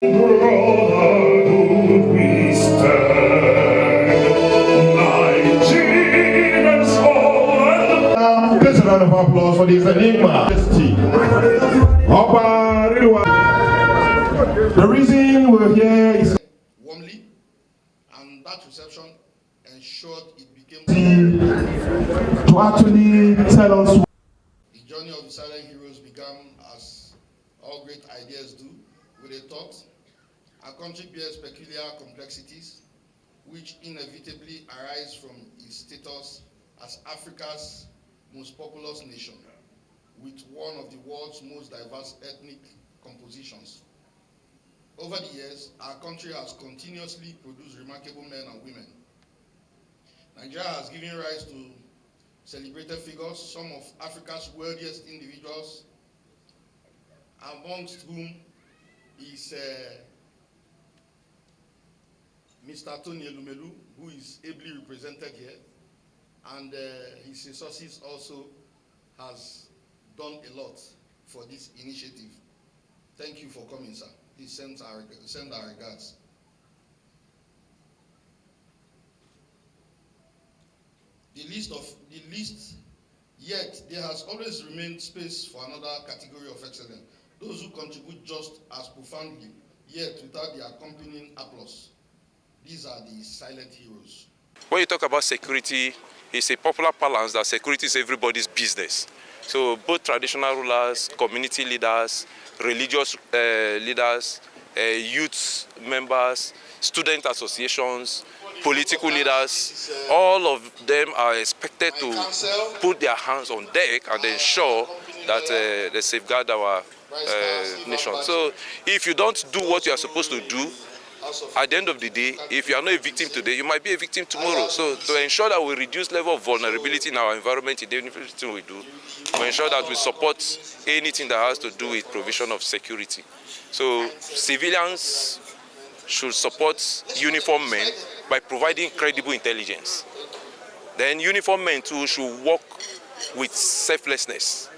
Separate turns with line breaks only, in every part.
Brotherhood we stand, Nigerians all.
Please a round of applause for this enigma. The reason we're here is
warmly, and that reception ensured it became
to actually tell us.
The journey of the silent heroes began as all great ideas do, with a thought. Our country bears peculiar complexities, which inevitably arise from its status as Africa's most populous nation, with one of the world's most diverse ethnic compositions. Over the years, our country has continuously produced remarkable men and women. Nigeria has given rise to celebrated figures, some of Africa's wealthiest individuals, amongst whom is Mr. Tony Elumelu, who is ably represented here, and his resources also has done a lot for this initiative. Thank you for coming, sir. Please send our regards. The list, yet there has always remained space for another category of excellence. Those who contribute just as profoundly, yet without the accompanying applause. These are the silent heroes.
When you talk about security, it's a popular parlance that security is everybody's business. So both traditional rulers, community leaders, religious leaders, youth members, student associations, political leaders, all of them are expected to put their hands on deck and ensure that they safeguard our nation. So if you don't do what you are supposed to do, at the end of the day, if you are not a victim today, you might be a victim tomorrow. So to ensure that we reduce level of vulnerability in our environment in everything we do, we ensure that we support anything that has to do with provision of security. So civilians should support uniformed men by providing credible intelligence. Then uniformed men too should work with selflessness.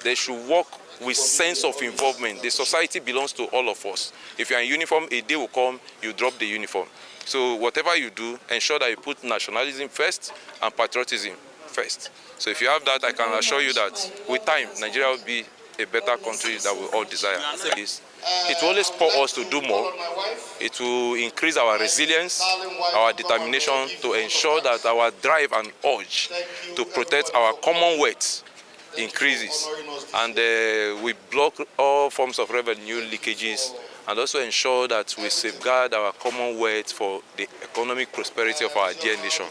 They should work with sense of involvement. The society belongs to all of us. If you are in uniform, a day will come, you drop the uniform. So whatever you do, ensure that you put nationalism first and patriotism first. So if you have that, I can assure you that with time, Nigeria will be a better country that we all desire. It will always spur us to do more. It will increase our resilience, our determination to ensure that our drive and urge to protect our commonwealth increases, and we block all forms of revenue leakages and also ensure that we safeguard our commonwealth for the economic prosperity of our dear nation.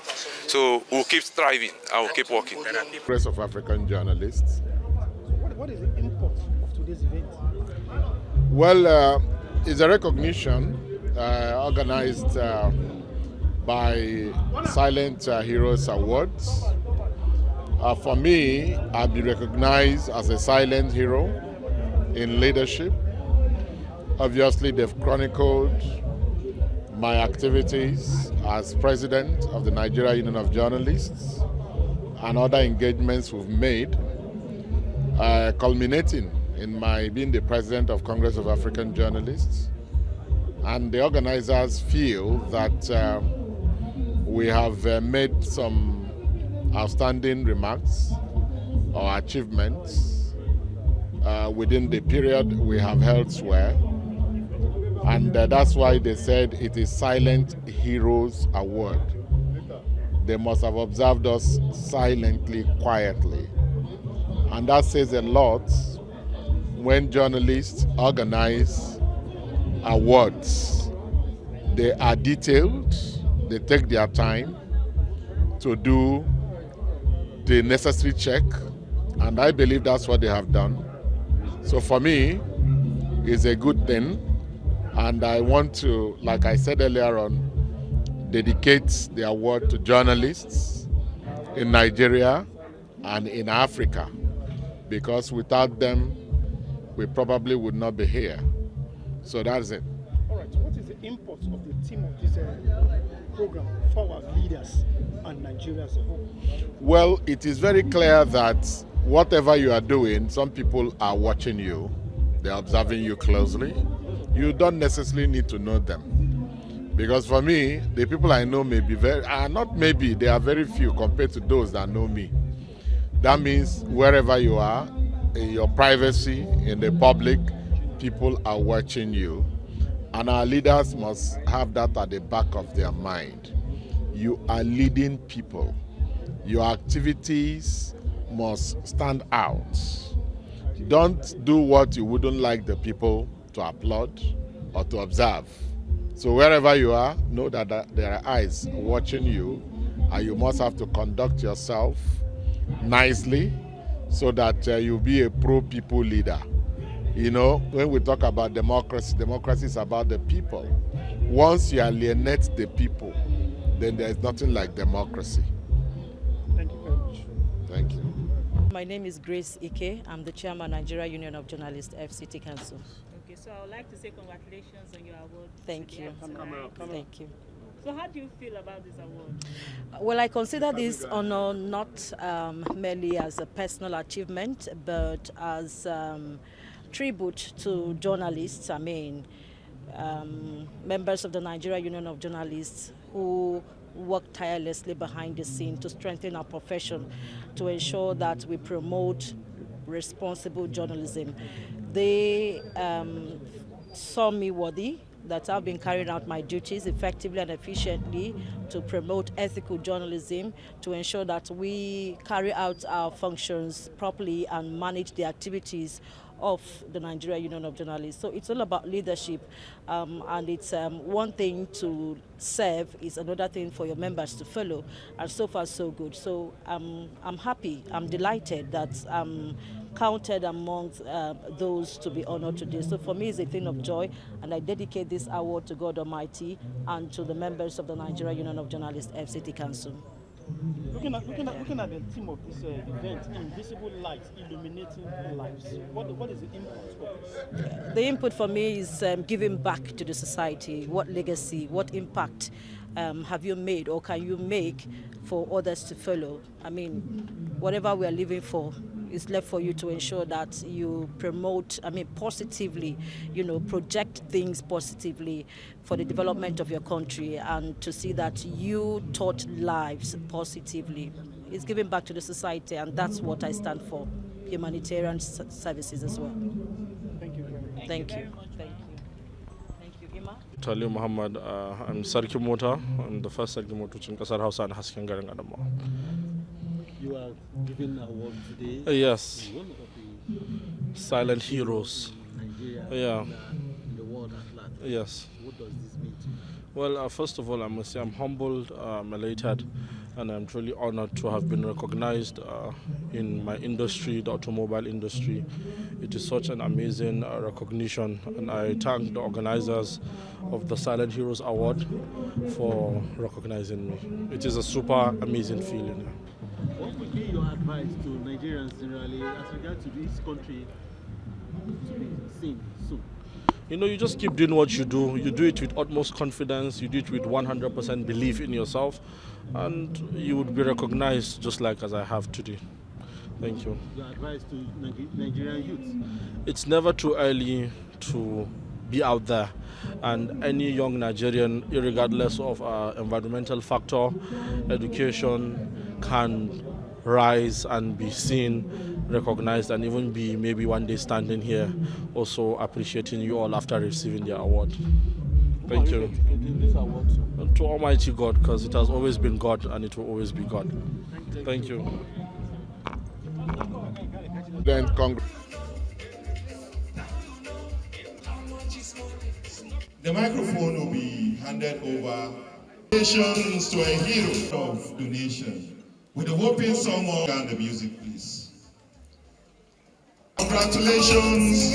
So we'll keep striving and we'll keep working.
Press of African journalists.
What is the import of today's event?
Well, it's a recognition organized by Silent Heroes Awards. For me, I've been recognized as a silent hero in leadership. Obviously, they've chronicled my activities as president of the Nigeria Union of Journalists and other engagements we've made, culminating in my being the president of Congress of African Journalists. And the organizers feel that we have made some outstanding remarks or achievements within the period we have held swear, and that's why they said it is Silent Heroes Award. They must have observed us silently, quietly, and that says a lot when journalists organize awards. They are detailed, they take their time to do the necessary check, and I believe that's what they have done. So for me, it's a good thing, and I want to, like I said earlier on, dedicate the award to journalists in Nigeria and in Africa, because without them, we probably would not be here. So that's it.
All right, what is the import of the theme of this program for our leaders and Nigeria as a whole?
Well, it is very clear that whatever you are doing, some people are watching you. They're observing you closely. you don't necessarily need to know them. Because for me, the people I know may be not maybe, they are very few compared to those that know me. That means wherever you are, in your privacy, in the public, people are watching you. And our leaders must have that at the back of their mind. You are leading people. Your activities must stand out. Don't do what you wouldn't like the people to applaud or to observe. So wherever you are, know that there are eyes watching you, and you must have to conduct yourself nicely so that you'll be a pro-people leader. You know, when we talk about democracy, democracy is about the people. Once you alienate the people, then there is nothing like democracy.
Thank you very much.
Thank you.
My name is Grace Ike. I'm the chairman, Nigeria Union of Journalists, FCT Council.
Okay, so I would like to say congratulations on your award.
Thank you. Thank you.
So how do you feel about this award?
Well, I consider this honor not merely as a personal achievement, but as tribute to journalists. I mean, members of the Nigeria Union of Journalists who work tirelessly behind the scene to strengthen our profession, to ensure that we promote responsible journalism. They saw me worthy, that I've been carrying out my duties effectively and efficiently to promote ethical journalism, to ensure that we carry out our functions properly and manage the activities of the Nigeria Union of Journalists. So it's all about leadership, and it's one thing to serve is another thing for your members to follow, and so far so good. So I'm happy, I'm delighted that I'm counted amongst those to be honored today. So for me it's a thing of joy, and I dedicate this award to God Almighty and to the members of the Nigeria Union of Journalists FCT Council.
Looking at the theme of this event, invisible light illuminating lives. What is the input for this?
The input for me is giving back to the society. What legacy, what impact have you made or can you make for others to follow? I mean, whatever we are living for is left for you to ensure that you promote, positively, project things positively for the development of your country, and to see that you taught lives positively. It's giving back to the society, and that's what I stand for, humanitarian services as well.
Thank you very much.
Thank you. Thank you. Thank you. Ima?
Tali Muhammad, I'm Sarki Mota. I'm the first Sarki Mota in Kasar Hausa and Hasken Garing Adamo.
You are giving an award today.
Yes.
One of the
Silent heroes.
Nigeria
Yeah.
in the world at large.
Yes.
What does this mean to you?
Well, first of all, I must say I'm humbled, elated, and I'm truly honored to have been recognized in my industry, the automobile industry. It is such an amazing recognition, and I thank the organizers of the Silent Heroes Award for recognizing me. It is a super amazing feeling.
What would be your advice to Nigerians generally as regards to this country to be seen soon?
You just keep doing what you do. You do it with utmost confidence. You do it with 100% belief in yourself, and you would be recognized just like as I have today. Thank you.
Your advice to Nigerian youth?
It's never too early to be out there, and any young Nigerian, regardless of environmental factor, education, can rise and be seen, recognized, and even be maybe one day standing here also appreciating you all after receiving the award. Thank you.
This award
To Almighty God, because it has always been God and it will always be God. Thank you.
Then
The microphone will be handed over. Donations to a hero of donation. With the whooping song and the music, please. Congratulations.